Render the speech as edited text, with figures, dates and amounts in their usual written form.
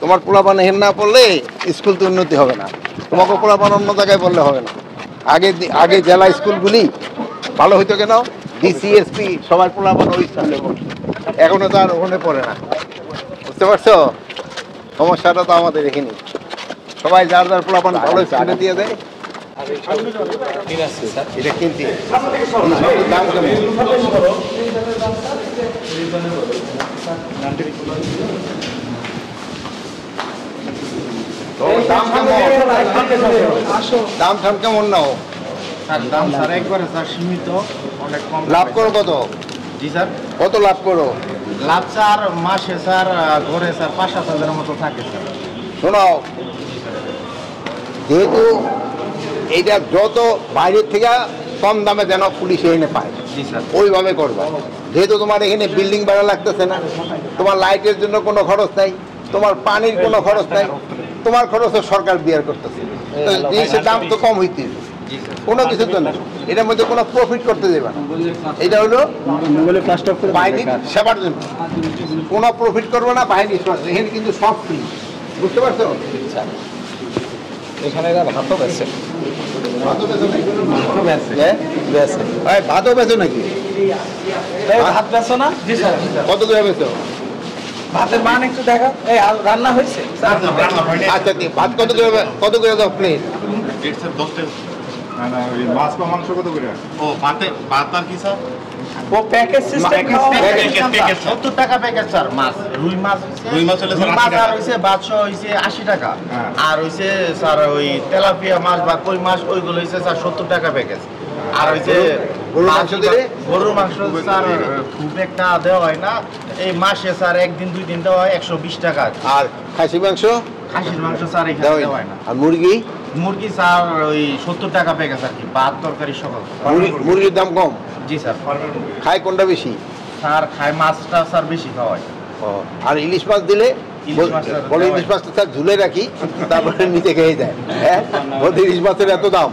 তোমার পোলাপান হেন না পড়লে স্কুল তো উন্নতি হবে না, তোমাকে পোলাপান অন্য জায়গায় পড়লে হবে না। আগে জেলা স্কুলগুলি ভালো হইতো কেন, ডিসিএসপি সবার পোলাপান ওই স্কুলে পড়ে, এখনো তো আর ওখানে পড়ে না। বুঝতে পারছো সমস্যাটা? তো আমাদের এখানে সবাই যার যার পোলাপান ভালো স্কুলে দিয়ে দেয়। এটা কিনতে দাম কেমন? দাম ঠাম কেমন নাও? দাম স্যার একবারে স্যার সীমিত, অনেক কম। লাভ করো কত? জি স্যার, কত লাভ করো? লাভ স্যার মাসে স্যার ঘরে স্যার 5-7 হাজারের মতো থাকে স্যার। শোনাও, যেহেতু এইটা যত বাইরের থেকে কম দামে যেন পুলিশ এনে পায়, জি স্যার, ওইভাবে করবা। যেহেতু তোমার এখানে বিল্ডিং ভাড়া লাগতেছে না, তোমার লাইটের জন্য কোনো খরচ নাই, তোমার পানির কোনো খরচ নাই, তোমার খরচও সরকার বিয়ার করতেছে, তো জিনিসের দাম তো কম হইতে হবে। কোনো কিছুর জন্য এটার মধ্যে কোনো প্রফিট করতে দেবে না। এটা হলো বাহিনীর সেবার জন্য, কোনো প্রফিট করবে না বাহিনীর। এখানে কিন্তু সব ফ্রি, বুঝতে পারছো? এখানে ভাতও বেছে, ভাতও বেচো নাকি? ভাতও বেছে নাকি? ভাত বেছো না? জি স্যার। কত করে বেচো? ভাতের মান একটু দেখা, এই রান্না হয়েছে। আচ্ছা, ভাত কত করে দাও প্লেট? মাছ বা মাংস কত করে? ও ভাত আর কি স্যার? ও প্যাকেজ সিস্টেম, 70 টাকা প্যাকেজ স্যার। মাছ রুই মাছ হলে স্যার 80 টাকা, আর হইছে 80 টাকা, আর হইছে স্যার ওই তেলাপিয়া মাছ বা কই মাছ ওইগুলো হইছে স্যার 70 টাকা প্যাকেজ। আর হইছে গরুর মাংস স্যার খুব একটা দেওয়া হয় না, এই মাসে স্যার একদিন 2 দিন দেওয়া হয় 120 টাকা। আর খাসির মাংস স্যার এখানে দেওয়া হয় না। আর মুরগি স্যার ওই 70 টাকা প্যাকেজ আর কি, ভাত তরকারি সকল। মুরগির দাম কম? জি স্যার। খায় কোনটা বেশি? স্যার খায় মাছটা স্যার বেশি খাওয়ায়। আর ইলিশ মাছ দিলে বলে ইলিশ মাছটা স্যার ঝুলে রাখি, তারপরে নিচে খেয়ে যায়। হ্যাঁ, ইলিশ মাছের এত দাম।